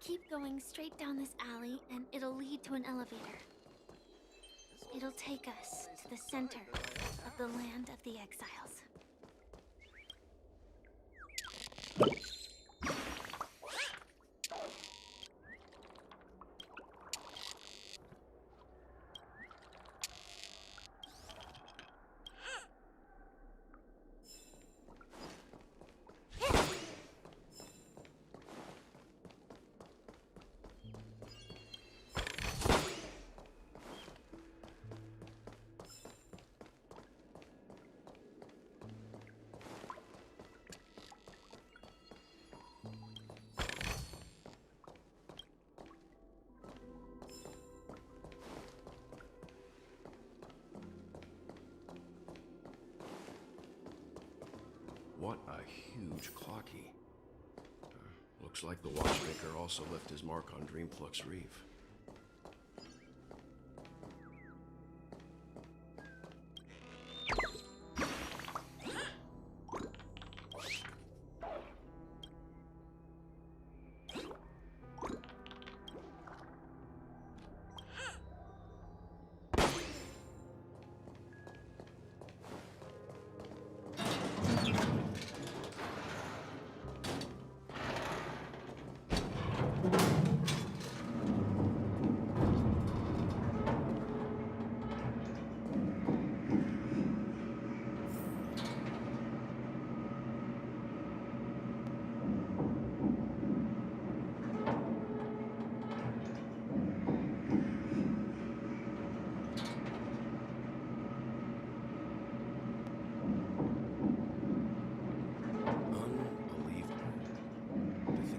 Keep going straight down this alley, and it'll lead to an elevator. It'll take us to the center of the land of the exiles. What a huge clocky. Looks like the watchmaker also left his mark on Dreamflux Reef.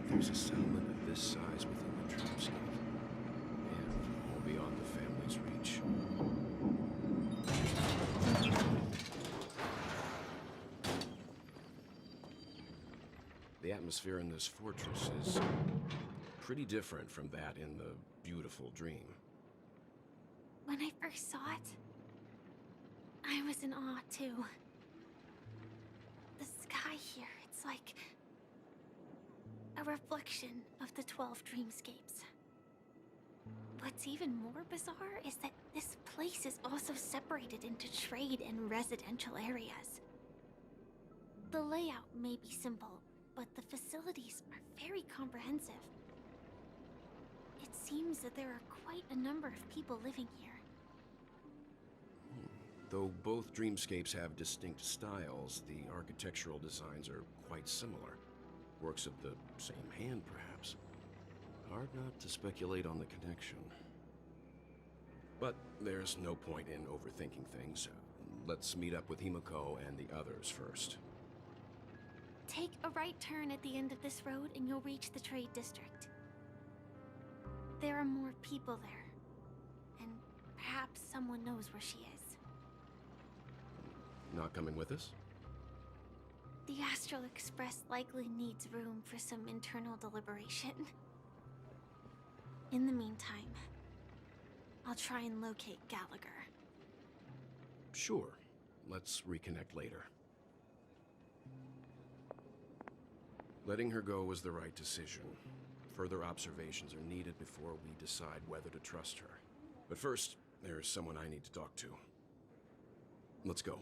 There's a settlement of this size within the dreamscape, and all beyond the family's reach. The atmosphere in this fortress is pretty different from that in the beautiful dream. When I first saw it, I was in awe too. The sky here, it's like a reflection of the 12 dreamscapes. What's even more bizarre is that this place is also separated into trade and residential areas. The layout may be simple, but the facilities are very comprehensive. It seems that there are quite a number of people living here. Though both dreamscapes have distinct styles, the architectural designs are quite similar. Works of the same hand, perhaps. Hard not to speculate on the connection. But there's no point in overthinking things. Let's meet up with Himiko and the others first. Take a right turn at the end of this road and you'll reach the trade district. There are more people there, and perhaps someone knows where she is. Not coming with us? The Astral Express likely needs room for some internal deliberation. In the meantime, I'll try and locate Gallagher. Sure. Let's reconnect later. Letting her go was the right decision. Further observations are needed before we decide whether to trust her. But first, there's someone I need to talk to. Let's go.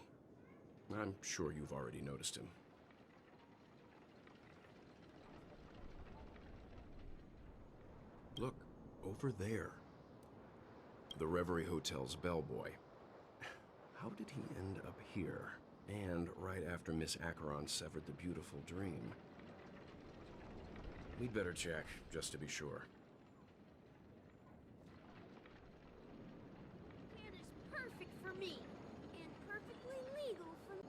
I'm sure you've already noticed him. Look, over there. The Reverie Hotel's bellboy. How did he end up here? And right after Miss Acheron severed the beautiful dream. We'd better check, just to be sure. Plan is perfect for me, and perfectly legal for me.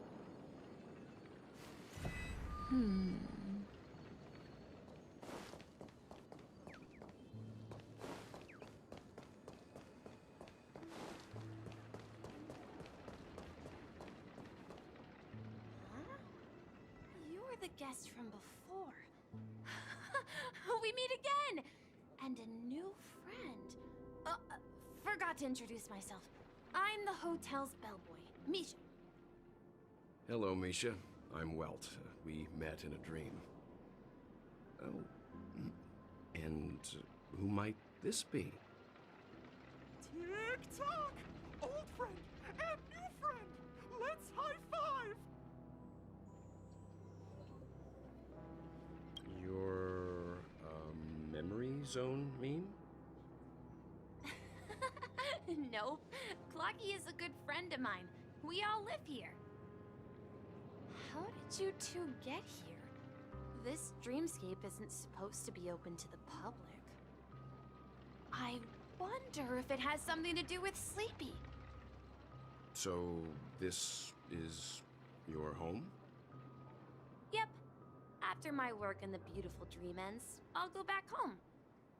You're the guest from before. We meet again! And a new friend. Forgot to introduce myself. I'm the hotel's bellboy, Misha. Hello, Misha. I'm Welt. We met in a dream. Oh, And who might this be? Tick-tock! Old friend and new friend! Let's high-five! Your, memory zone meme? Nope. Clocky is a good friend of mine. We all live here. How did you two get here? This dreamscape isn't supposed to be open to the public. I wonder if it has something to do with Sleepy. So, this is your home? Yep. After my work in the beautiful dream ends, I'll go back home.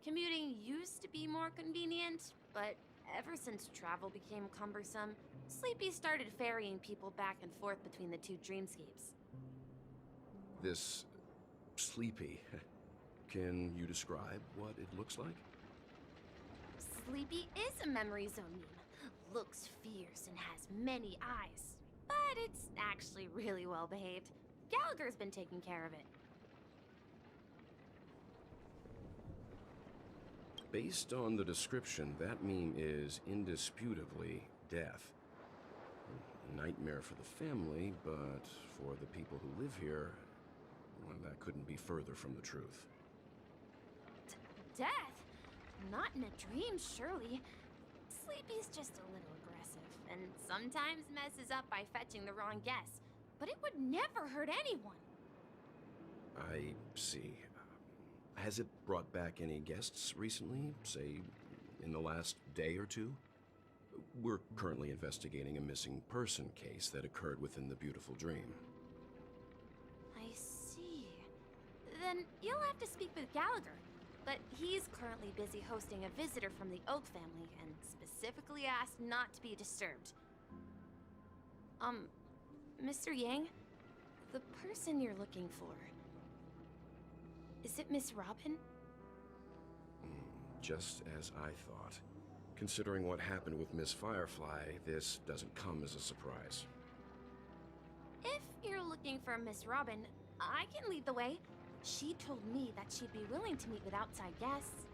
Commuting used to be more convenient, but ever since travel became cumbersome, Sleepy started ferrying people back and forth between the two dreamscapes. This Sleepy. Can you describe what it looks like? Sleepy is a memory zone meme. Looks fierce and has many eyes. But it's actually really well behaved. Gallagher's been taking care of it. Based on the description, that meme is indisputably death. A nightmare for the family, but for the people who live here, well, that couldn't be further from the truth. Death? Not in a dream, surely. Sleepy's just a little aggressive, and sometimes messes up by fetching the wrong guess. But it would never hurt anyone. I see. Has it brought back any guests recently, say, in the last day or two? We're currently investigating a missing person case that occurred within the beautiful dream. I see. Then you'll have to speak with Gallagher. But he's currently busy hosting a visitor from the Oak family and specifically asked not to be disturbed. Mr. Yang, the person you're looking for, is it Miss Robin? Just as I thought. Considering what happened with Miss Firefly, this doesn't come as a surprise. If you're looking for Miss Robin, I can lead the way. She told me that she'd be willing to meet with outside guests.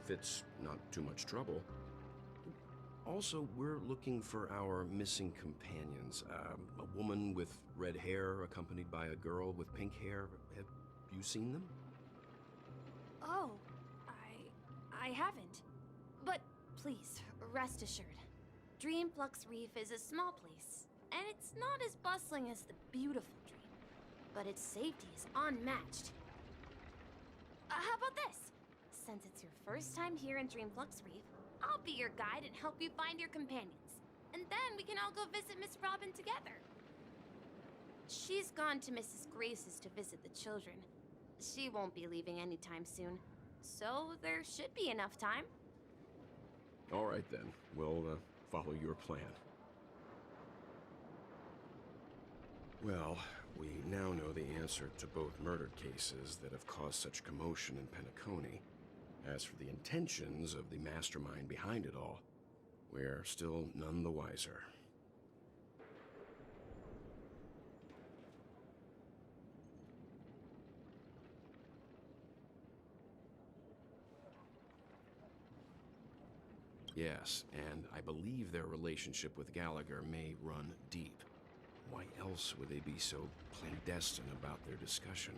If it's not too much trouble. Also, we're looking for our missing companions. A woman with red hair accompanied by a girl with pink hair. Have you seen them? Oh, I haven't. But please, rest assured. Dreamflux Reef is a small place, and it's not as bustling as the beautiful dream. But its safety is unmatched. How about this? Since it's your first time here in Dreamflux Reef, I'll be your guide and help you find your companions. And then we can all go visit Miss Robin together. She's gone to Mrs. Grace's to visit the children. She won't be leaving anytime soon, so there should be enough time. All right then, we'll follow your plan. Well, we now know the answer to both murder cases that have caused such commotion in Penacony. As for the intentions of the mastermind behind it all, we're still none the wiser. Yes, and I believe their relationship with Gallagher may run deep. Why else would they be so clandestine about their discussion?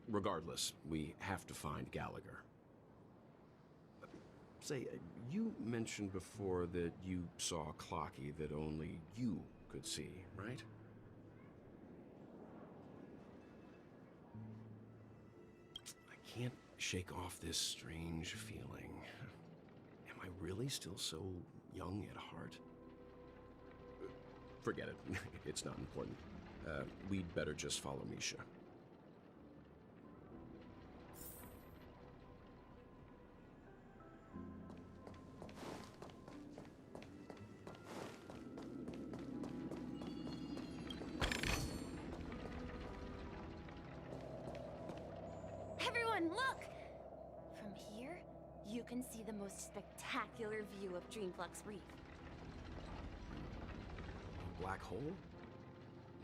Regardless, we have to find Gallagher. Say, you mentioned before that you saw Clocky that only you could see, right? I can't shake off this strange feeling. Am I really still so young at heart? Forget it. It's not important. We'd better just follow Misha. Everyone, look! From here, you can see the most spectacular view of Dreamflux Reef. Black hole?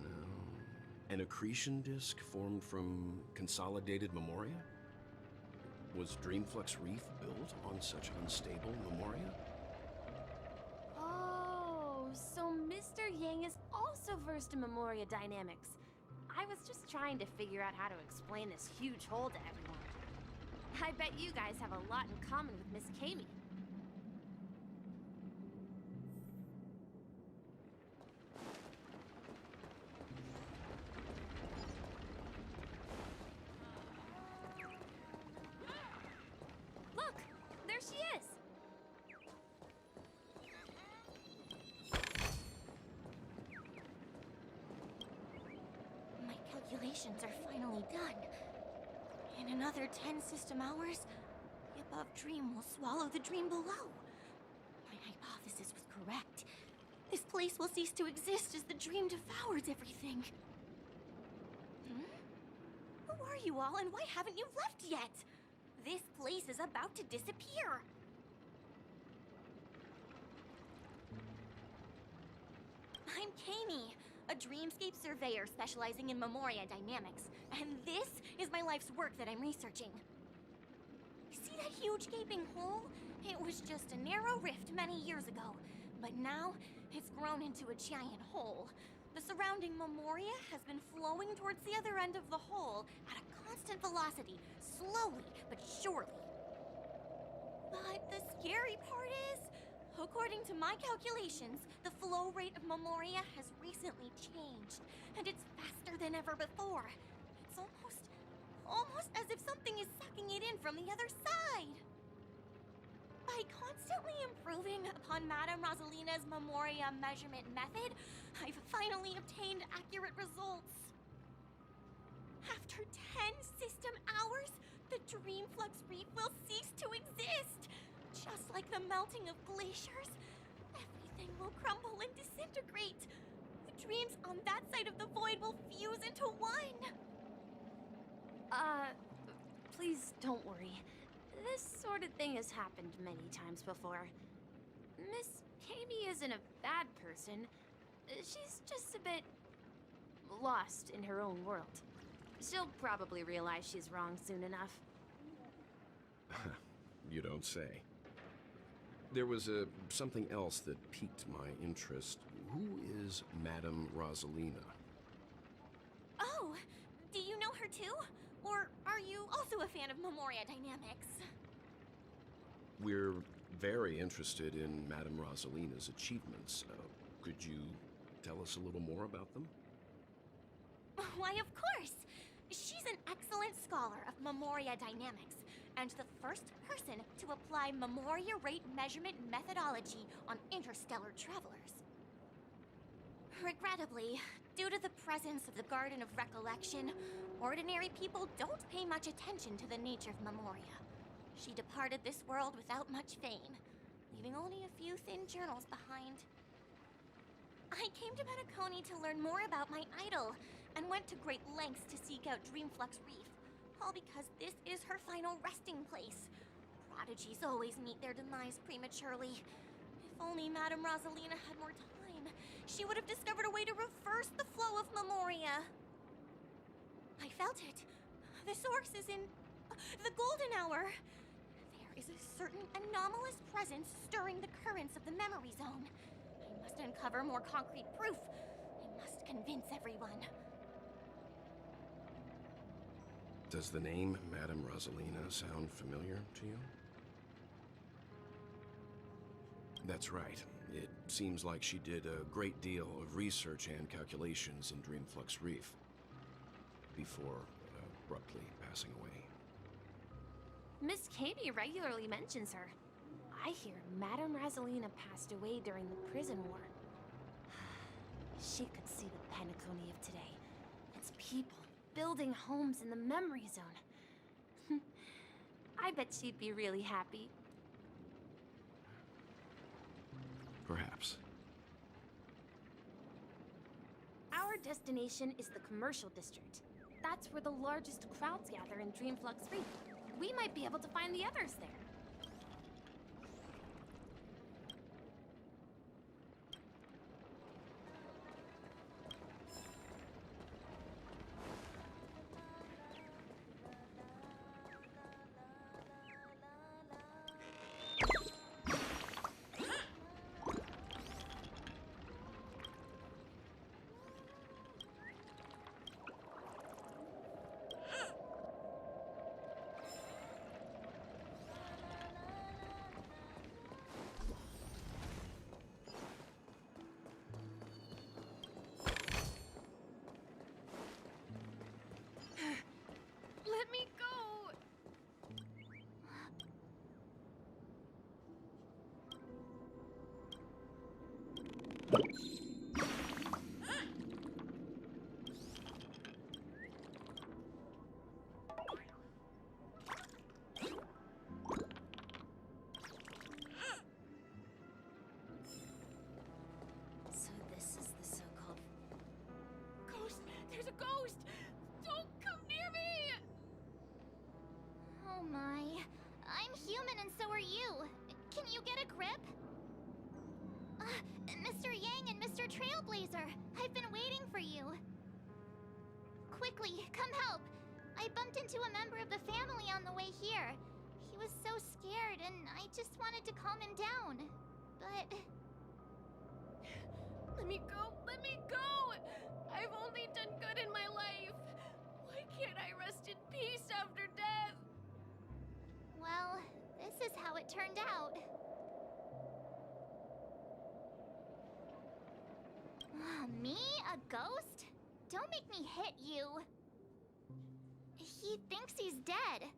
No. An accretion disk formed from consolidated memoria? Was Dreamflux Reef built on such unstable memoria? Oh, so Mr. Yang is also versed in Memoria dynamics. I was just trying to figure out how to explain this huge hole to everyone. I bet you guys have a lot in common with Miss Kami. Look, there she is. My calculations are finally done. In another 10 system hours, the above dream will swallow the dream below. My hypothesis was correct. This place will cease to exist as the dream devours everything. Who are you all, and why haven't you left yet? This place is about to disappear. I'm Kami, a dreamscape surveyor specializing in Memoria dynamics, and this is my life's work that I'm researching. See that huge gaping hole? It was just a narrow rift many years ago, but now it's grown into a giant hole. The surrounding Memoria has been flowing towards the other end of the hole at a constant velocity, slowly but surely. But the scary part is, according to my calculations, the flow rate of Memoria has recently changed, and it's faster than ever before. It's almost as if something is sucking it in from the other side. By constantly improving upon Madame Rosalina's Memoria measurement method, I've finally obtained accurate results. After 10 system hours, the Dreamflux Reef will cease to exist. Just like the melting of glaciers, everything will crumble and disintegrate. The dreams on that side of the void will fuse into one. Please don't worry. This sort of thing has happened many times before. Miss Kami isn't a bad person. She's just a bit lost in her own world. She'll probably realize she's wrong soon enough. You don't say. There was something else that piqued my interest. Who is Madame Rosalina? Oh, do you know her too? Or are you also a fan of Memoria dynamics? We're very interested in Madame Rosalina's achievements. Could you tell us a little more about them? Why, of course! She's an excellent scholar of Memoria dynamics, and the first person to apply Memoria rate measurement methodology on interstellar travelers. Regrettably, due to the presence of the Garden of Recollection, ordinary people don't pay much attention to the nature of Memoria. She departed this world without much fame, leaving only a few thin journals behind. I came to Penacony to learn more about my idol, and went to great lengths to seek out Dreamflux Reef, all because this is her final resting place. Prodigies always meet their demise prematurely. If only Madame Rosalina had more time, she would have discovered a way to reverse the flow of Memoria. I felt it. The source is in the golden hour. There is a certain anomalous presence stirring the currents of the memory zone. I must uncover more concrete proof. I must convince everyone. Does the name Madame Rosalina sound familiar to you? That's right. It seems like she did a great deal of research and calculations in Dreamflux Reef before abruptly passing away. Miss Kami regularly mentions her. I hear Madame Rosalina passed away during the prison war. She could see the Penacony of today. Its people building homes in the memory zone. I bet she'd be really happy. Perhaps. Our destination is the commercial district. That's where the largest crowds gather in Dreamflux Reef. We might be able to find the others there. So this is the so-called... Ghost! There's a ghost! Don't come near me! Oh my. I'm human and so are you. Can you get a grip? Mr. Yang and Mr. Trailblazer, I've been waiting for you. Quickly, come help. I bumped into a member of the family on the way here. He was so scared and I just wanted to calm him down. But... Let me go! Let me go! I've only done good in my life. Why can't I rest in peace after death? well, this is how it turned out. Me? A ghost? Don't make me hit you. He thinks he's dead.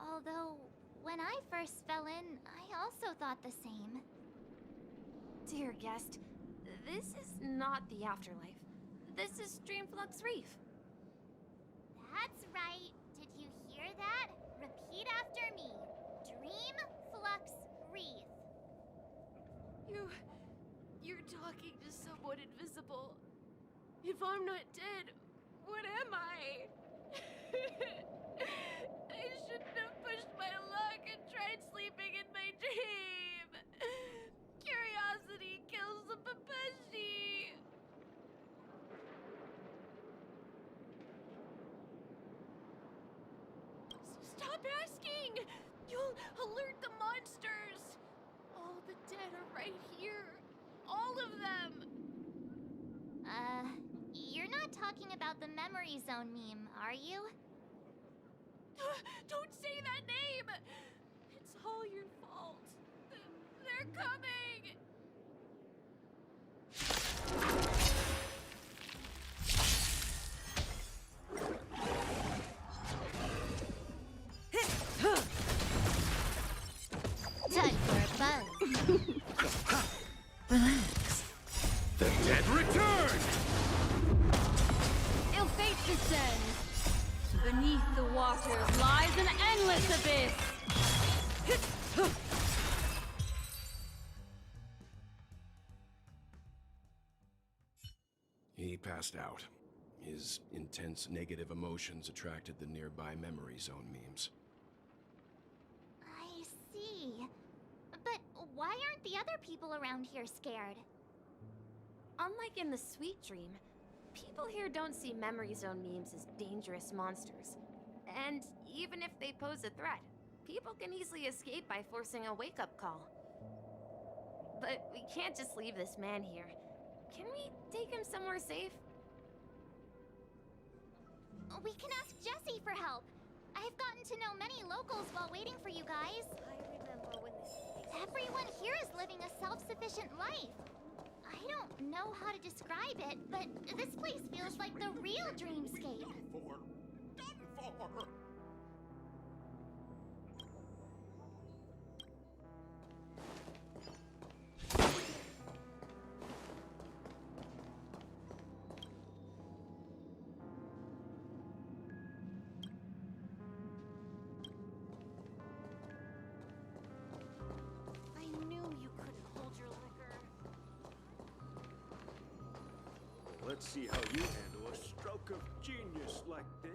Although, when I first fell in, I also thought the same. Dear guest, this is not the afterlife. This is Dreamflux Reef. That's right. Did you hear that? Repeat after me. Dreamflux Reef. You're talking to someone invisible. If I'm not dead, what am I? I shouldn't have pushed my luck and tried sleeping in my dream. Curiosity kills the papashi. Stop asking! You'll alert the monsters! All the dead are right here. All of them! You're not talking about the Memory Zone meme, are you? Don't say that name! It's all your fault. They're coming! Time for a buzz. Relax. The dead return! Ill fate descends. Beneath the waters lies an endless abyss. He passed out. His intense negative emotions attracted the nearby memory zone memes. I see. But why aren't the other people around here scared? Unlike in the Sweet Dream, people here don't see Memory Zone memes as dangerous monsters. And even if they pose a threat, people can easily escape by forcing a wake-up call. But we can't just leave this man here. Can we take him somewhere safe? We can ask Jessie for help. I've gotten to know many locals while waiting for you guys. I remember when this... Everyone here is living a self-sufficient life. I don't know how to describe it, but this place feels like the real dreamscape. Done for. Done for. I knew you couldn't hold your liquor. Let's see how you handle a stroke of genius like this.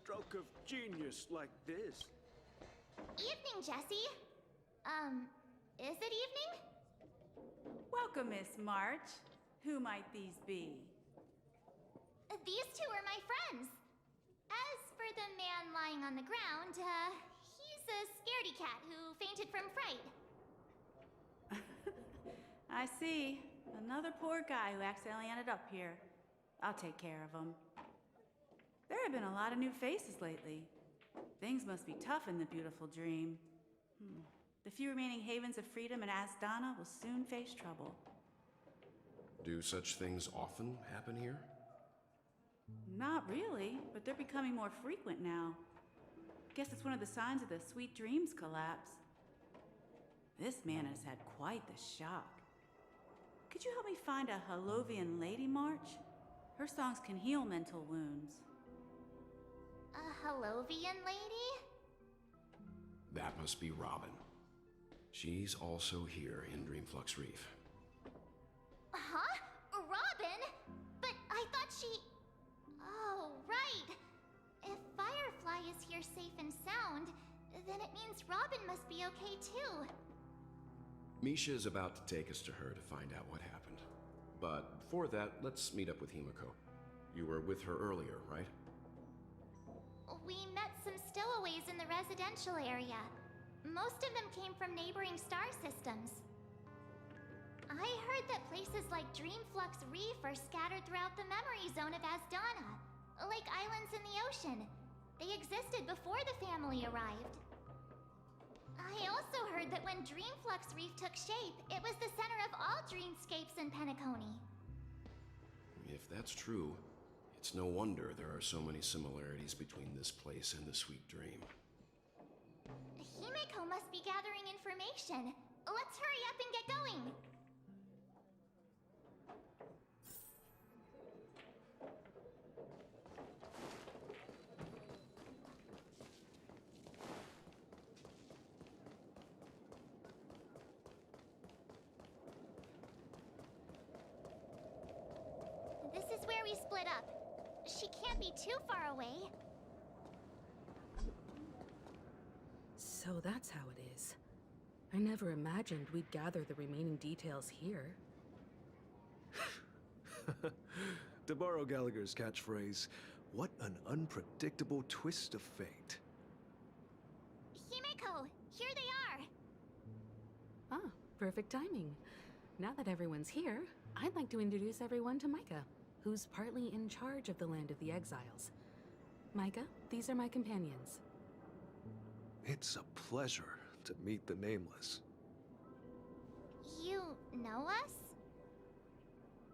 Stroke of genius like this. Evening, Jessie. Is it evening? Welcome, Miss March. Who might these be? These two are my friends. As for the man lying on the ground, he's a scaredy cat who fainted from fright. I see. Another poor guy who accidentally ended up here. I'll take care of him. There have been a lot of new faces lately. Things must be tough in the beautiful dream. The few remaining havens of freedom in Asdana will soon face trouble. Do such things often happen here? Not really, but they're becoming more frequent now. Guess it's one of the signs of the Sweet Dreams collapse. This man has had quite the shock. Could you help me find a Halovian lady, March? Her songs can heal mental wounds. A Halovian lady? That must be Robin. She's also here in Dreamflux Reef. Huh? Robin? But I thought she... Oh, right. If Firefly is here safe and sound, then it means Robin must be okay too. Misha is about to take us to her to find out what happened. But before that, let's meet up with Himiko. You were with her earlier, right? We met some stowaways in the residential area. Most of them came from neighboring star systems. I heard that places like Dreamflux Reef are scattered throughout the memory zone of Asdana, like islands in the ocean. They existed before the family arrived. I also heard that when Dreamflux Reef took shape, it was the center of all dreamscapes in Penacony. If that's true, it's no wonder there are so many similarities between this place and the Sweet Dream. Himiko must be gathering information. Let's hurry up and get going. This is where we split up. She can't be too far away. So that's how it is. I never imagined we'd gather the remaining details here. To borrow Gallagher's catchphrase, what an unpredictable twist of fate. Himiko, here they are. Ah, perfect timing. Now that everyone's here, I'd like to introduce everyone to Micah, who's partly in charge of the Land of the Exiles. Micah, these are my companions. It's a pleasure to meet the Nameless. You know us?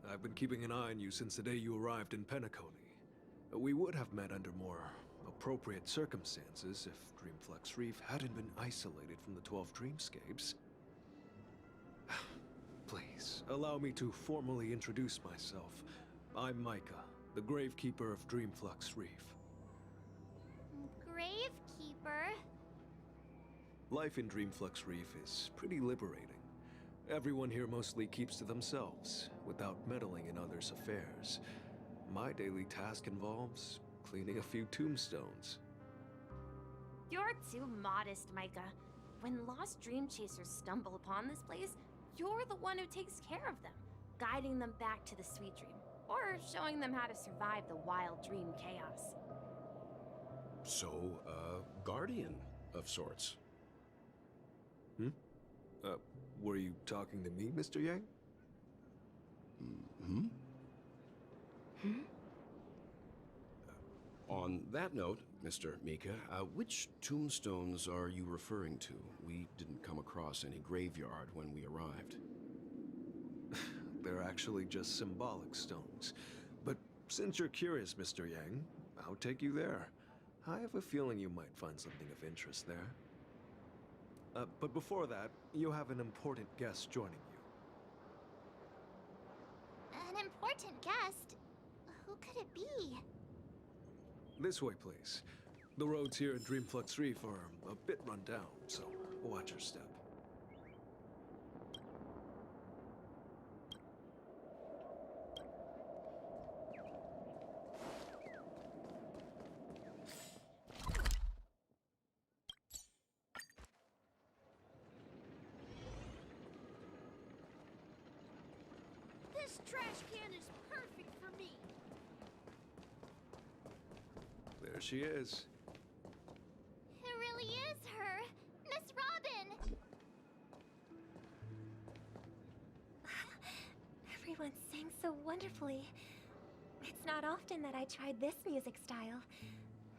I've been keeping an eye on you since the day you arrived in Penacony. We would have met under more appropriate circumstances if Dreamflux Reef hadn't been isolated from the 12 Dreamscapes. Please, allow me to formally introduce myself. I'm Micah, the Gravekeeper of Dreamflux Reef. Gravekeeper? Life in Dreamflux Reef is pretty liberating. Everyone here mostly keeps to themselves, without meddling in others' affairs. My daily task involves cleaning a few tombstones. You're too modest, Micah. When lost dream chasers stumble upon this place, you're the one who takes care of them, guiding them back to the Sweet Dream, or showing them how to survive the wild dream chaos. So, a guardian of sorts. Were you talking to me, Mr. Yang? On that note, Mr. Mika, which tombstones are you referring to? We didn't come across any graveyard when we arrived. They're actually just symbolic stones. But since you're curious, Mr. Yang, I'll take you there. I have a feeling you might find something of interest there. But before that, you have an important guest joining you. An important guest? Who could it be? This way, please. The roads here in Dreamflux Reef are a bit run down, so watch your step. This trash can is perfect for me. There she is. It really is her! Miss Robin! so wonderfully. It's not often that I tried this music style,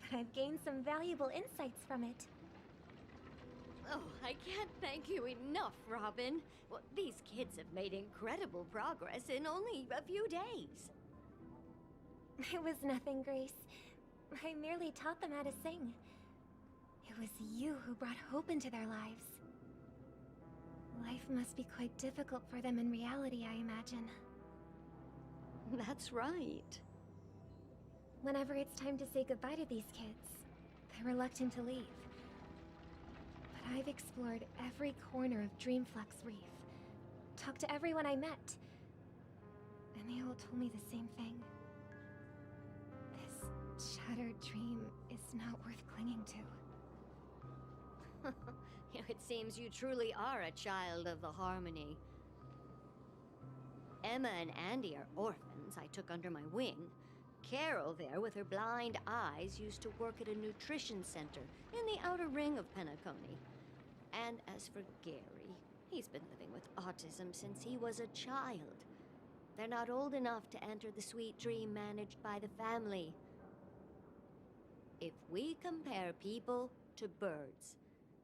but I've gained some valuable insights from it. Oh, I can't thank you enough, Robin. Well, these kids have made incredible progress in only a few days. It was nothing, Grace. I merely taught them how to sing. It was you who brought hope into their lives. Life must be quite difficult for them in reality, I imagine. That's right. Whenever it's time to say goodbye to these kids, they're reluctant to leave. But I've explored every corner of Dreamflux Reef, talked to everyone I met, and they all told me the same thing. This shattered dream is not worth clinging to. It seems you truly are a child of the Harmony. Emma and Andy are orphans I took under my wing. Carol there, with her blind eyes, used to work at a nutrition center in the outer ring of Penacony. And as for Gary, he's been living with autism since he was a child. They're not old enough to enter the sweet dream managed by the family. If we compare people to birds,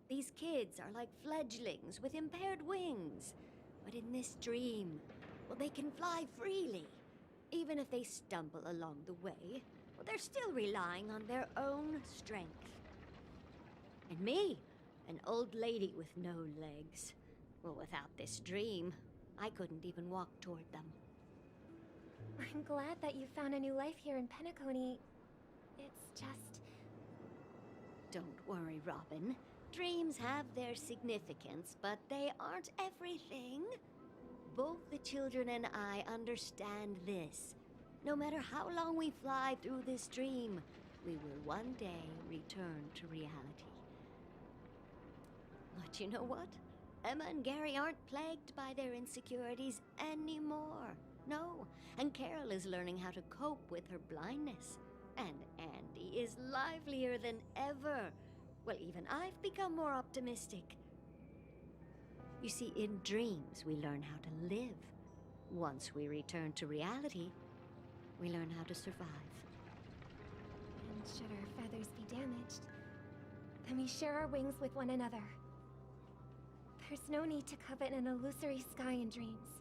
these kids are like fledglings with impaired wings. But in this dream, well, they can fly freely. Even if they stumble along the way, well, they're still relying on their own strength. And me, an old lady with no legs. Well, without this dream, I couldn't even walk toward them. I'm glad that you found a new life here in Penacony. It's just... Don't worry, Robin. Dreams have their significance, but they aren't everything. Both the children and I understand this. No matter how long we fly through this dream, we will one day return to reality. But you know what? Emma and Gary aren't plagued by their insecurities anymore. No, and Carol is learning how to cope with her blindness. And Andy is livelier than ever. Well, even I've become more optimistic. You see, in dreams, we learn how to live. Once we return to reality, we learn how to survive. And should our feathers be damaged, then we share our wings with one another. There's no need to covet an illusory sky in dreams,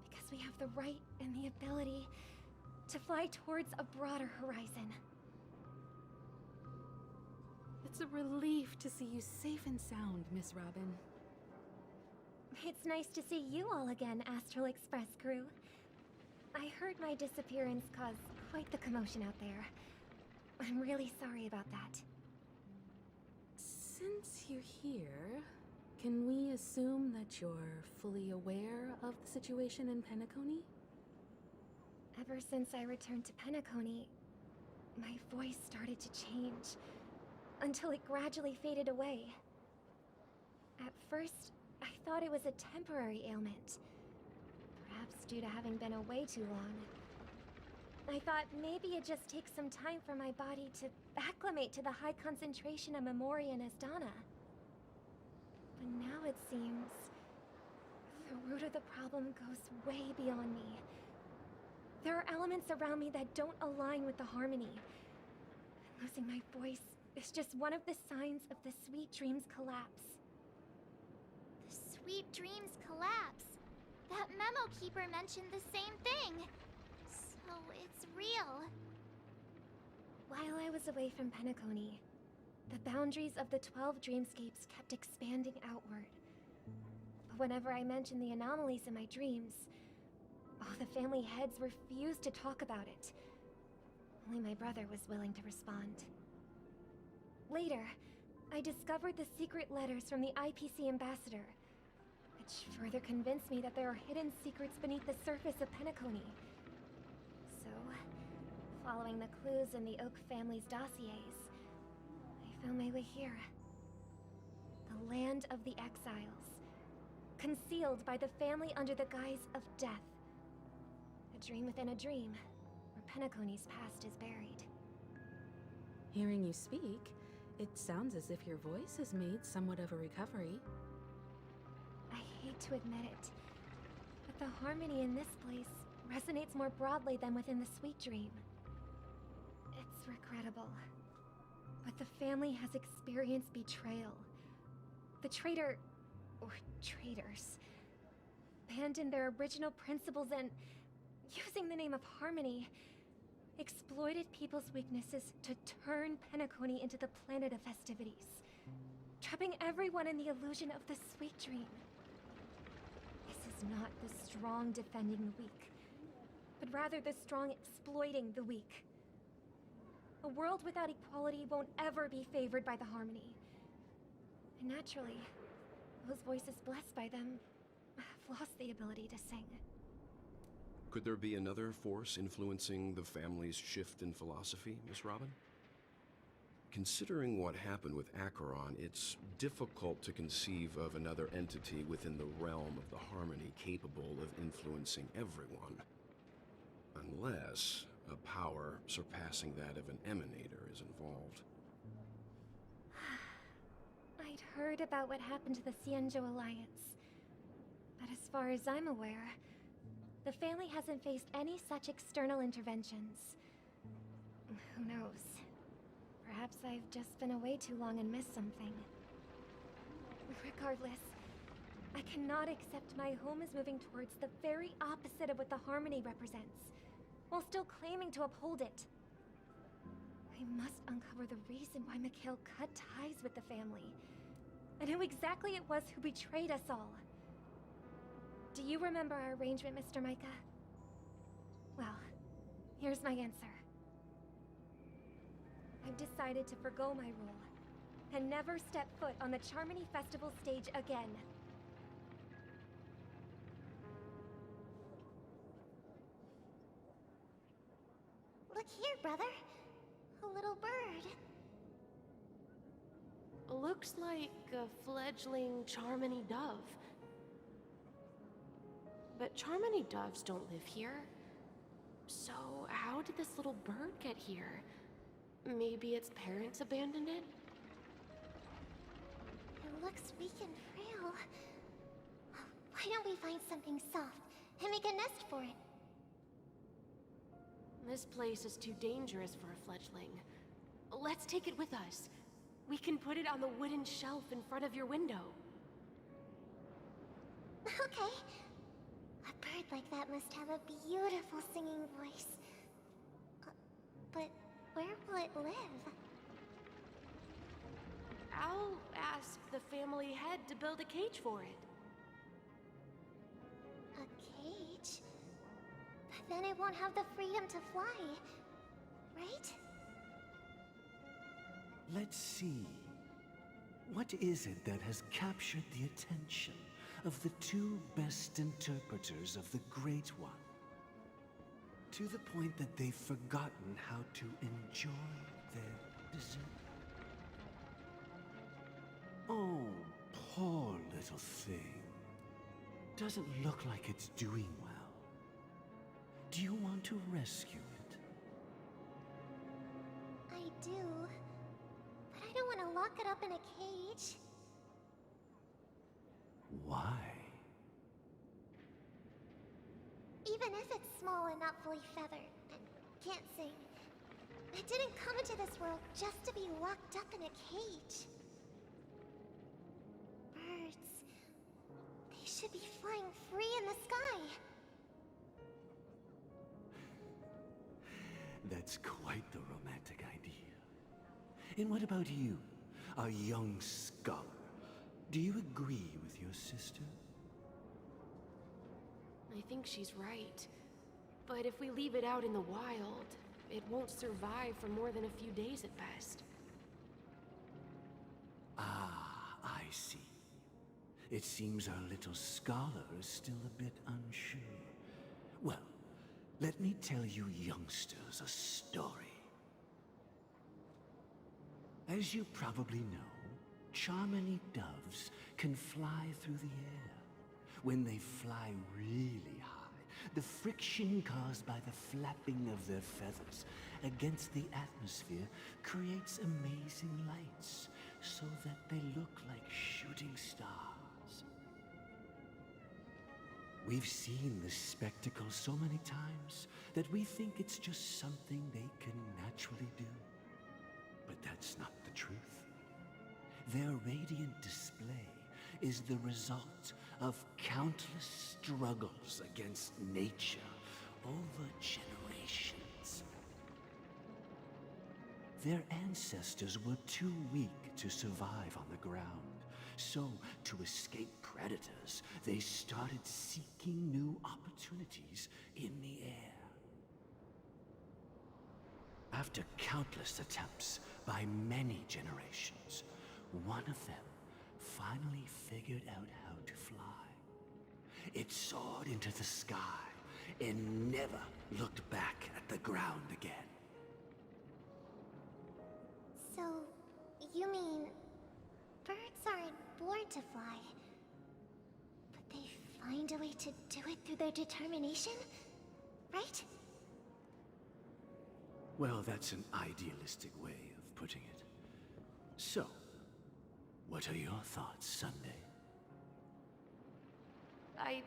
because we have the right and the ability to fly towards a broader horizon. It's a relief to see you safe and sound, Miss Robin. It's nice to see you all again, Astral Express crew. I heard my disappearance caused quite the commotion out there. I'm really sorry about that. Since you're here, can we assume that you're fully aware of the situation in Penacony? Ever since I returned to Penacony, my voice started to change, until it gradually faded away. At first, I thought it was a temporary ailment, perhaps due to having been away too long. I thought maybe it just takes some time for my body to acclimate to the high concentration of Memoria and Asdana. But now it seems the root of the problem goes way beyond me. There are elements around me that don't align with the Harmony. Losing my voice is just one of the signs of the Sweet Dreams collapse. The Sweet Dreams collapse. That memo keeper mentioned the same thing. So it's real. While I was away from Penacony, the boundaries of the 12 dreamscapes kept expanding outward. But whenever I mentioned the anomalies in my dreams, all the family heads refused to talk about it. Only my brother was willing to respond. Later, I discovered the secret letters from the IPC ambassador, which further convinced me that there are hidden secrets beneath the surface of Penacony. So, following the clues in the Oak family's dossiers, I found my way here. The land of the exiles, concealed by the family under the guise of death. A dream within a dream, where Penacony's past is buried. Hearing you speak, it sounds as if your voice has made somewhat of a recovery. I hate to admit it, but the Harmony in this place resonates more broadly than within the sweet dream. It's regrettable, but the family has experienced betrayal. The traitor, or traitors, abandoned their original principles and, using the name of harmony, exploited people's weaknesses to turn Penacony into the planet of festivities, trapping everyone in the illusion of the sweet dream. This is not the strong defending the weak, but rather the strong exploiting the weak. A world without equality won't ever be favored by the harmony. And naturally, those voices blessed by them have lost the ability to sing. Could there be another force influencing the family's shift in philosophy, Miss Robin? Considering what happened with Acheron, it's difficult to conceive of another entity within the realm of the harmony capable of influencing everyone. Unless a power surpassing that of an emanator is involved. I'd heard about what happened to the Xianzhou Alliance, but as far as I'm aware, the family hasn't faced any such external interventions. Who knows? Perhaps I've just been away too long and missed something. Regardless, I cannot accept my home is moving towards the very opposite of what the harmony represents, while still claiming to uphold it. I must uncover the reason why Mikhail cut ties with the family, and who exactly it was who betrayed us all. Do you remember our arrangement, Mr. Micah? Well, here's my answer. I've decided to forgo my role, and never step foot on the Charmony Festival stage again. Look here, brother. A little bird. Looks like a fledgling Charmony dove. But Charmony doves don't live here. So how did this little bird get here? Maybe its parents abandoned it? It looks weak and frail. Why don't we find something soft and make a nest for it? This place is too dangerous for a fledgling. Let's take it with us. We can put it on the wooden shelf in front of your window. Okay. A bird like that must have a beautiful singing voice. But where will it live? I'll ask the family head to build a cage for it. A cage? But then it won't have the freedom to fly, right? Let's see. What is it that has captured the attention of the two best interpreters of the Great One? To the point that they've forgotten how to enjoy their dessert. Oh, poor little thing. Doesn't look like it's doing well. Do you want to rescue it? I do. But I don't want to lock it up in a cage. Why? Even if it's small and not fully feathered, and can't sing, it didn't come into this world just to be locked up in a cage. Birds, they should be flying free in the sky. That's quite the romantic idea. And what about you, a young scholar? Do you agree with your sister? I think she's right. But if we leave it out in the wild, it won't survive for more than a few days at best. Ah, I see. It seems our little scholar is still a bit unsure. Well, let me tell you youngsters a story. As you probably know, Charmony doves can fly through the air. When they fly really high, the friction caused by the flapping of their feathers against the atmosphere creates amazing lights, so that they look like shooting stars. We've seen this spectacle so many times that we think it's just something they can naturally do. But that's not the truth. Their radiant display is the result of countless struggles against nature over generations. Their ancestors were too weak to survive on the ground. So, to escape predators, they started seeking new opportunities in the air. After countless attempts by many generations, one of them finally figured out how to fly. It soared into the sky and never looked back at the ground again. So, you mean birds aren't born to fly, but they find a way to do it through their determination, right? Well, that's an idealistic way of putting it. So, what are your thoughts, Sunday? I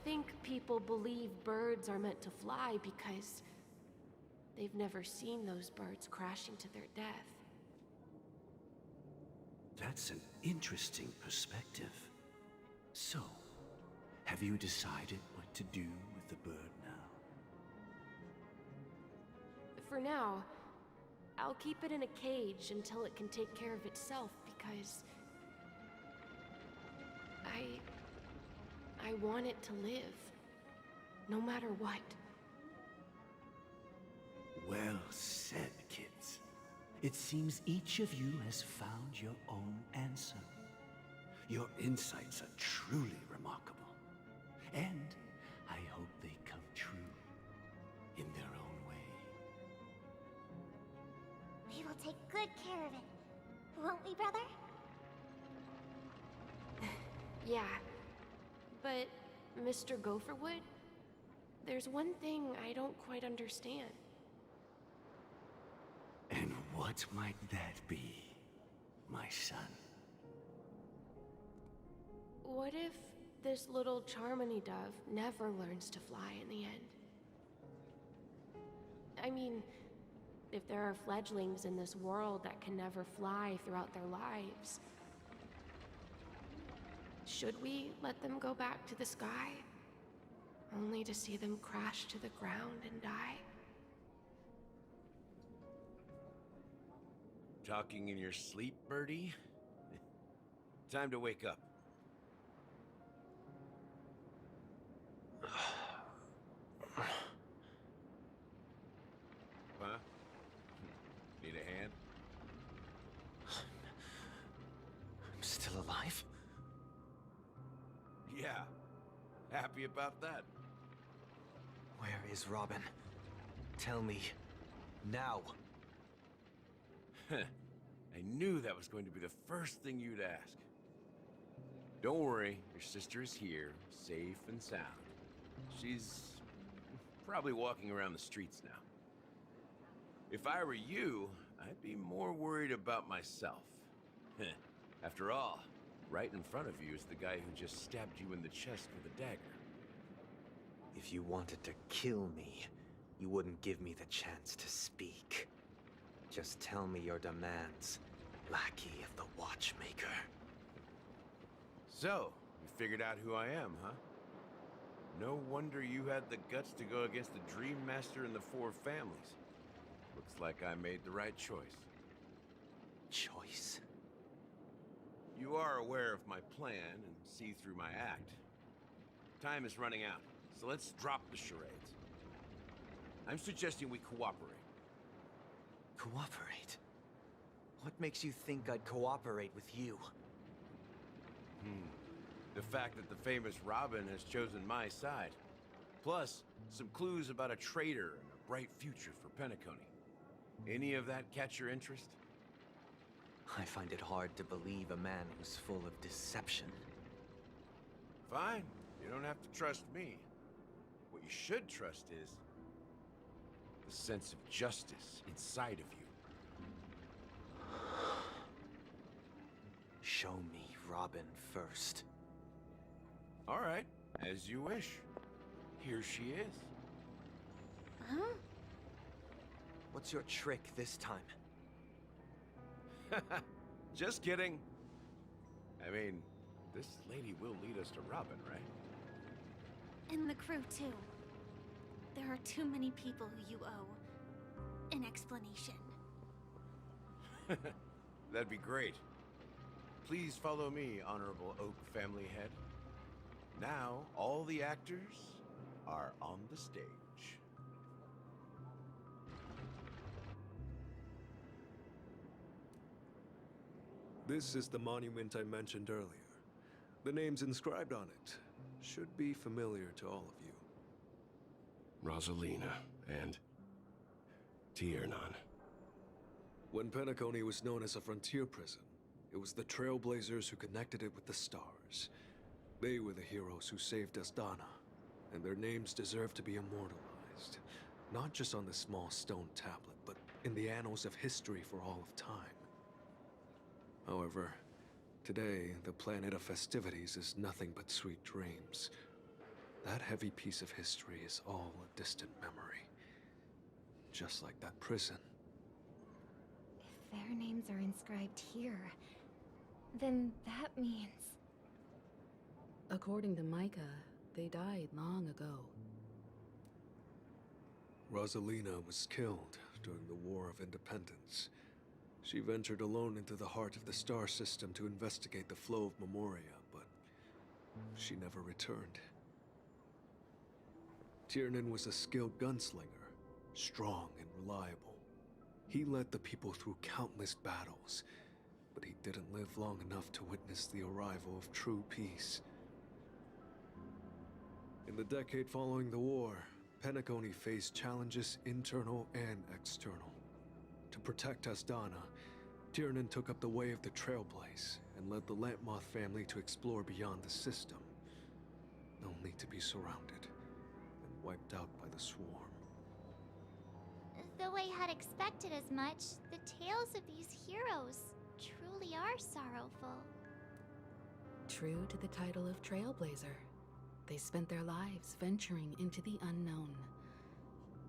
think people believe birds are meant to fly because they've never seen those birds crashing to their death. That's an interesting perspective. So, have you decided what to do with the bird now? For now, I'll keep it in a cage until it can take care of itself because I want it to live, no matter what. Well said, kids. It seems each of you has found your own answer. Your insights are truly remarkable. And I hope they come true in their own way. We will take good care of it, won't we, brother? Yeah, but Mr. Gopherwood, there's one thing I don't quite understand. And what might that be, my son? What if this little Charmony dove never learns to fly in the end? I mean, if there are fledglings in this world that can never fly throughout their lives, should we let them go back to the sky, only to see them crash to the ground and die? Talking in your sleep, Birdie? Time to wake up. Huh? Need a hand? I'm still alive? Yeah. Happy about that. Where is Robin? Tell me. Now. I knew that was going to be the first thing you'd ask. Don't worry, your sister is here, safe and sound. She's probably walking around the streets now. If I were you, I'd be more worried about myself. After all, right in front of you is the guy who just stabbed you in the chest with a dagger. If you wanted to kill me, you wouldn't give me the chance to speak. Just tell me your demands, lackey of the Watchmaker. So, you figured out who I am, huh? No wonder you had the guts to go against the Dream Master and the Four Families. Looks like I made the right choice. Choice? You are aware of my plan and see through my act. Time is running out, so let's drop the charades. I'm suggesting we cooperate. Cooperate? What makes you think I'd cooperate with you? The fact that the famous Robin has chosen my side. Plus, some clues about a traitor and a bright future for Penacony. Any of that catch your interest? I find it hard to believe a man who's full of deception. Fine. You don't have to trust me. What you should trust is the sense of justice inside of you. Show me Robin first. All right, as you wish. Here she is. Huh? What's your trick this time? Just kidding. I mean, this lady will lead us to Robin, right? And the crew, too. There are too many people who you owe an explanation. That'd be great. Please follow me, Honorable Oak Family Head. Now, all the actors are on the stage. This is the monument I mentioned earlier. The names inscribed on it should be familiar to all of you. Rosalina and Tiernan. When Penacony was known as a frontier prison, it was the Trailblazers who connected it with the stars. They were the heroes who saved Asdana, and their names deserve to be immortalized. Not just on this small stone tablet, but in the annals of history for all of time. However, today, the planet of festivities is nothing but sweet dreams. That heavy piece of history is all a distant memory. Just like that prison. If their names are inscribed here, then that means... According to Micah, they died long ago. Rosalina was killed during the War of Independence. She ventured alone into the heart of the star system to investigate the flow of Memoria, but she never returned. Tiernan was a skilled gunslinger, strong and reliable. He led the people through countless battles, but he didn't live long enough to witness the arrival of true peace. In the decade following the war, Penacony faced challenges internal and external. To protect Asdana, Tiernan took up the way of the Trailblaze and led the Lampmoth family to explore beyond the system, only to be surrounded and wiped out by the swarm. Though I had expected as much, the tales of these heroes truly are sorrowful. True to the title of Trailblazer, they spent their lives venturing into the unknown.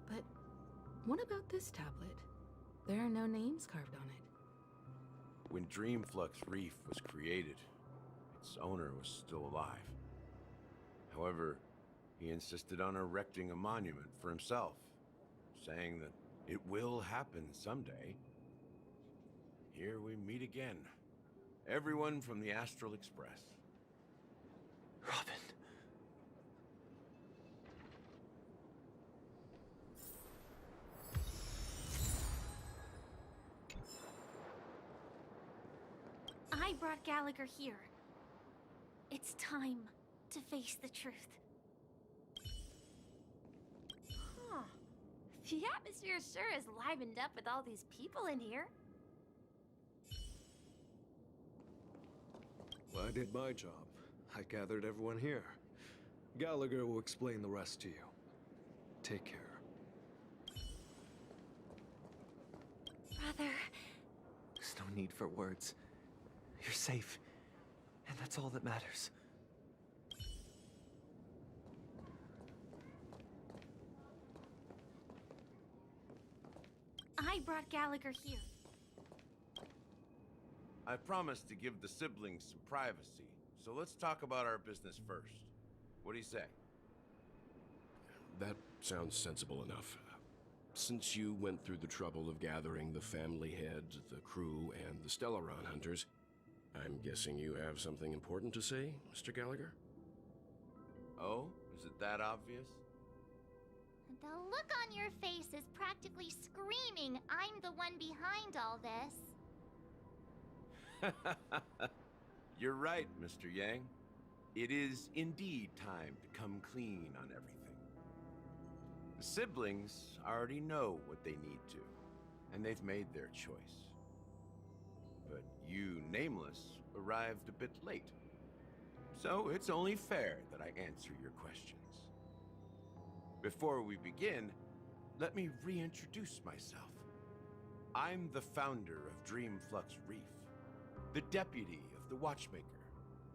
But what about this tablet? There are no names carved on it. When Dreamflux Reef was created, its owner was still alive. However, he insisted on erecting a monument for himself, saying that it will happen someday. Here we meet again. Everyone from the Astral Express. Robin. I brought Gallagher here. It's time to face the truth. Huh. The atmosphere sure is livened up with all these people in here. Well, I did my job. I gathered everyone here. Gallagher will explain the rest to you. Take care. Brother... There's no need for words. You're safe, and that's all that matters. I brought Gallagher here. I promised to give the siblings some privacy, so let's talk about our business first. What do you say? That sounds sensible enough. Since you went through the trouble of gathering the family head, the crew, and the Stellaron hunters, I'm guessing you have something important to say, Mr. Gallagher? Oh, is it that obvious? The look on your face is practically screaming, I'm the one behind all this. You're right, Mr. Yang. It is indeed time to come clean on everything. The siblings already know what they need to, and they've made their choice. But you, Nameless, arrived a bit late. So it's only fair that I answer your questions. Before we begin, let me reintroduce myself. I'm the founder of Dreamflux Reef, the deputy of the Watchmaker,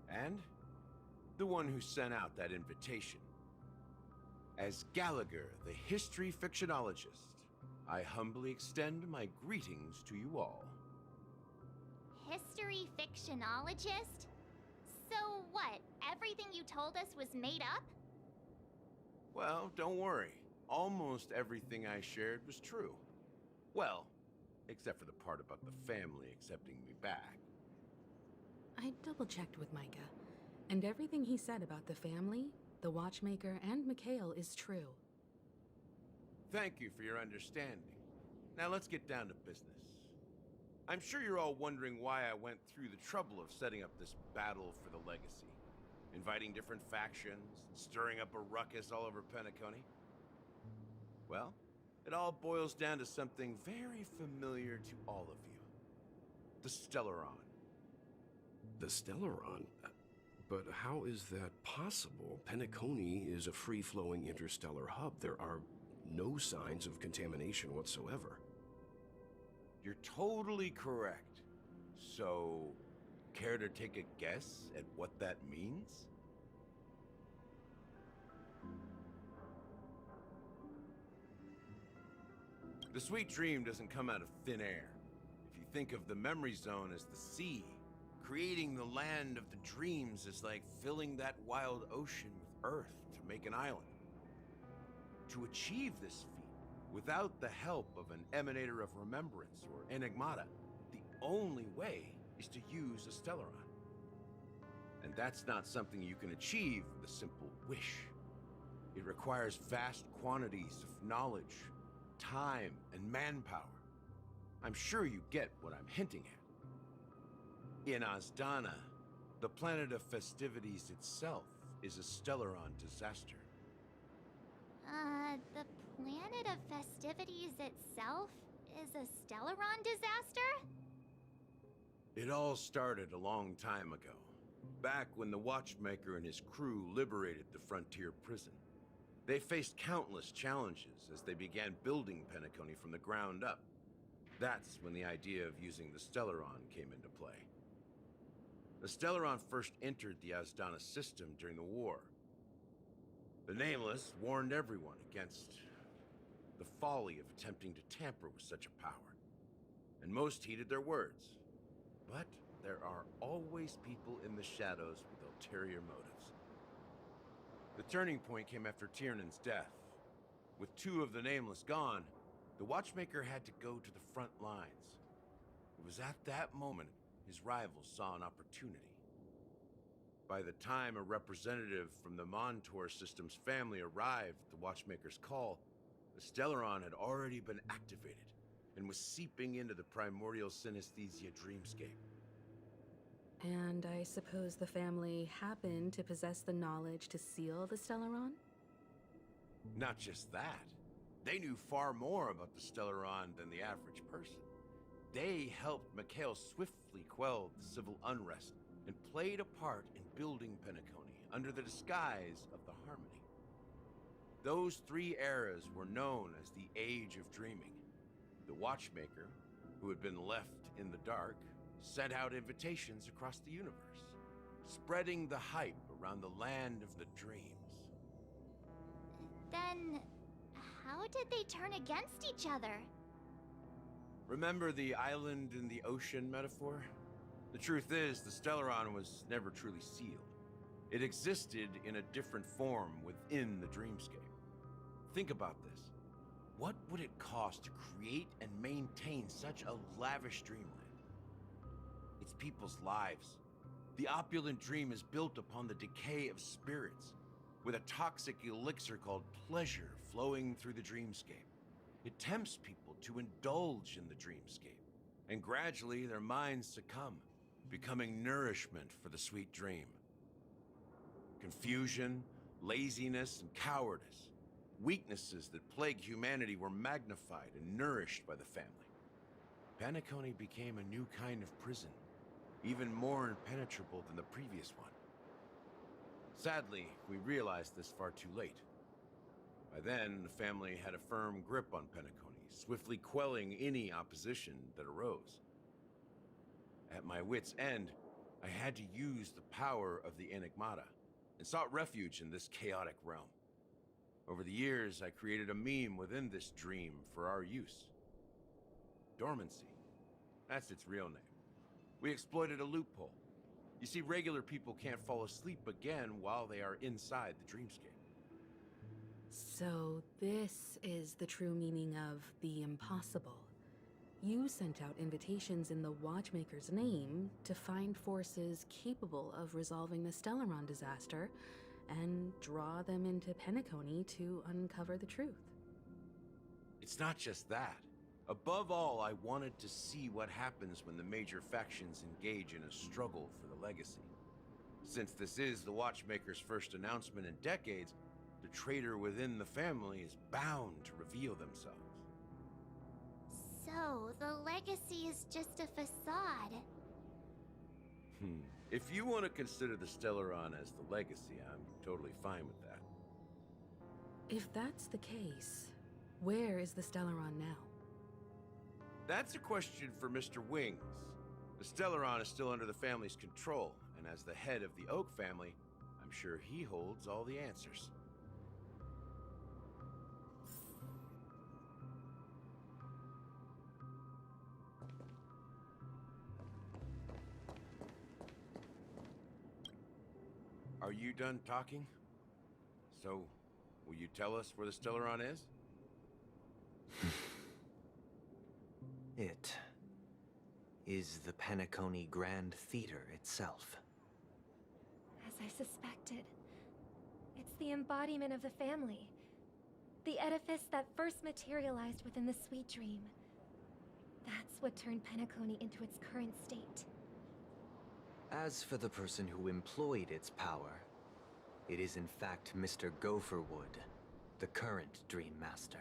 and the one who sent out that invitation. As Gallagher, the history fictionologist, I humbly extend my greetings to you all. History fictionologist? So what, everything you told us was made up? Well, don't worry. Almost everything I shared was true. Well, except for the part about the family accepting me back. I double-checked with Micah, and everything he said about the family, the watchmaker, and Mikhail is true. Thank you for your understanding. Now let's get down to business. I'm sure you're all wondering why I went through the trouble of setting up this battle for the legacy, inviting different factions, and stirring up a ruckus all over Penacony. Well, it all boils down to something very familiar to all of you. The Stellaron. The Stellaron? But how is that possible? Penacony is a free-flowing interstellar hub. There are no signs of contamination whatsoever. You're totally correct. So, care to take a guess at what that means? The sweet dream doesn't come out of thin air. If you think of the memory zone as the sea, creating the land of the dreams is like filling that wild ocean with earth to make an island. To achieve this feat, without the help of an emanator of remembrance or enigmata, the only way is to use a Stellaron. And that's not something you can achieve with a simple wish. It requires vast quantities of knowledge, time, and manpower. I'm sure you get what I'm hinting at. In Azdana, the planet of festivities itself is a Stellaron disaster. The planet of festivities itself is a Stellaron disaster? It all started a long time ago, back when the Watchmaker and his crew liberated the frontier prison. They faced countless challenges as they began building Penacony from the ground up. That's when the idea of using the Stellaron came into play. The Stellaron first entered the Azdana system during the war. The Nameless warned everyone against the folly of attempting to tamper with such a power, and most heeded their words. But there are always people in the shadows with ulterior motives. The turning point came after Tiernan's death. With two of the Nameless gone, the Watchmaker had to go to the front lines. It was at that moment his rivals saw an opportunity. By the time a representative from the Montour system's family arrived at the Watchmaker's call, the Stellaron had already been activated and was seeping into the primordial synesthesia dreamscape. And I suppose the family happened to possess the knowledge to seal the Stellaron? Not just that. They knew far more about the Stellaron than the average person. They helped Mikhail swiftly quell the civil unrest and played a part in building Penacony under the disguise of the Harmony. Those three eras were known as the Age of Dreaming. The Watchmaker, who had been left in the dark, sent out invitations across the universe, spreading the hype around the land of the dreams. Then, how did they turn against each other? Remember the island in the ocean metaphor? The truth is, the Stellaron was never truly sealed. It existed in a different form within the dreamscape. Think about this. What would it cost to create and maintain such a lavish dreamland? It's people's lives. The opulent dream is built upon the decay of spirits, with a toxic elixir called pleasure flowing through the dreamscape. It tempts people to indulge in the dreamscape, and gradually their minds succumb, becoming nourishment for the sweet dream. Confusion, laziness, and cowardice, weaknesses that plague humanity, were magnified and nourished by the family. Penacony became a new kind of prison, even more impenetrable than the previous one. Sadly, we realized this far too late. By then, the family had a firm grip on Penacony, swiftly quelling any opposition that arose. At my wit's end, I had to use the power of the Enigmata, and sought refuge in this chaotic realm. Over the years, I created a meme within this dream for our use. Dormancy. That's its real name. We exploited a loophole. You see, regular people can't fall asleep again while they are inside the dreamscape. So this is the true meaning of the impossible. You sent out invitations in the Watchmaker's name to find forces capable of resolving the Stellaron disaster and draw them into Penacony to uncover the truth. It's not just that. Above all, I wanted to see what happens when the major factions engage in a struggle for the legacy. Since this is the Watchmaker's first announcement in decades, the traitor within the family is bound to reveal themselves. So, the legacy is just a facade. If you want to consider the Stellaron as the legacy, I'm totally fine with that. If that's the case, where is the Stellaron now? That's a question for Mr. Wings. The Stellaron is still under the family's control, and as the head of the Oak family, I'm sure he holds all the answers. Are you done talking? So, will you tell us where the Stellaron is? It is the Penacony Grand Theater itself. As I suspected, it's the embodiment of the family. The edifice that first materialized within the Sweet Dream. That's what turned Penacony into its current state. As for the person who employed its power, it is in fact Mr. Gopherwood, the current Dream Master.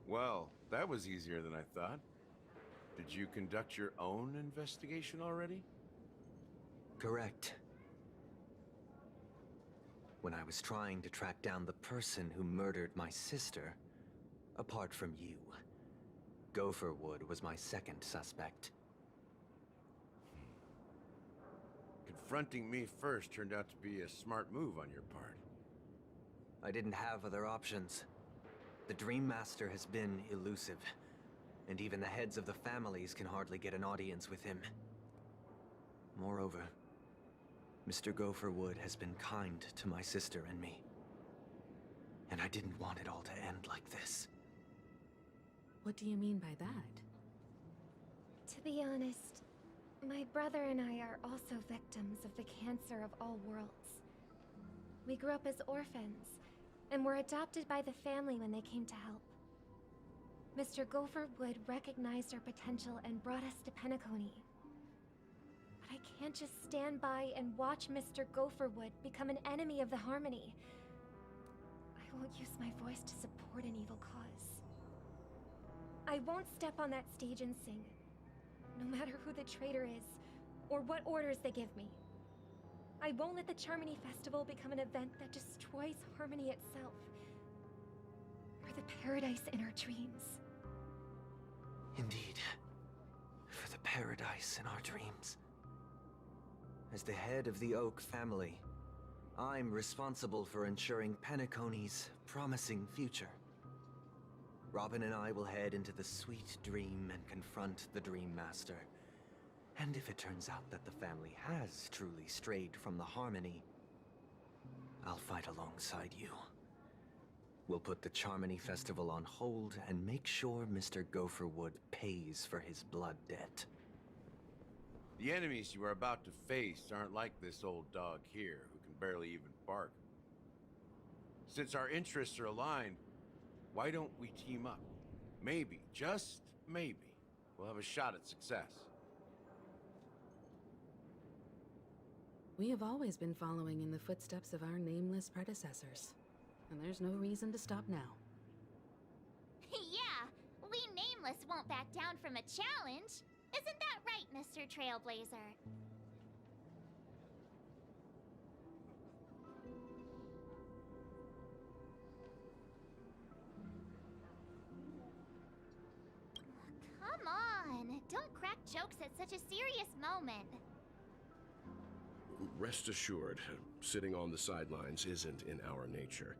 Well, that was easier than I thought. Did you conduct your own investigation already? Correct. When I was trying to track down the person who murdered my sister, apart from you, Gopherwood was my second suspect. Confronting me first turned out to be a smart move on your part. I didn't have other options. The Dream Master has been elusive, and even the heads of the families can hardly get an audience with him. Moreover, Mr. Gopherwood has been kind to my sister and me. And I didn't want it all to end like this. What do you mean by that? To be honest, my brother and I are also victims of the cancer of all worlds. We grew up as orphans, and were adopted by the family when they came to help. Mr. Gopherwood recognized our potential and brought us to Penacony. But I can't just stand by and watch Mr. Gopherwood become an enemy of the Harmony. I won't use my voice to support an evil cause. I won't step on that stage and sing, no matter who the traitor is, or what orders they give me. I won't let the Charmony Festival become an event that destroys Harmony itself, or the paradise in our dreams. Indeed. For the paradise in our dreams. As the head of the Oak family, I'm responsible for ensuring Penacony's promising future. Robin and I will head into the Sweet Dream and confront the Dream Master. And if it turns out that the family has truly strayed from the Harmony, I'll fight alongside you. We'll put the Charmony Festival on hold and make sure Mr. Gopherwood pays for his blood debt. The enemies you are about to face aren't like this old dog here, who can barely even bark. Since our interests are aligned, why don't we team up? Maybe, just maybe, we'll have a shot at success. We have always been following in the footsteps of our nameless predecessors, and there's no reason to stop now. Yeah, we Nameless won't back down from a challenge. Isn't that right, Mr. Trailblazer? Come on, don't crack jokes at such a serious moment. rest assured, sitting on the sidelines isn't in our nature.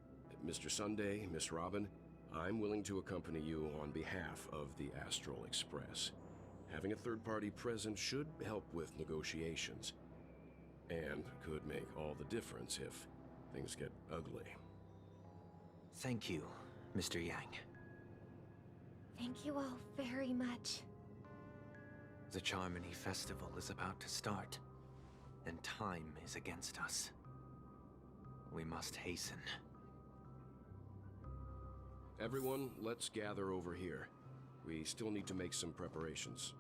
Mr. Sunday, Miss Robin, I'm willing to accompany you on behalf of the Astral Express. Having a third party present should help with negotiations, and could make all the difference if things get ugly. Thank you, Mr. Yang. Thank you all very much. The Charmony Festival is about to start, and time is against us. We must hasten. Everyone, let's gather over here. We still need to make some preparations.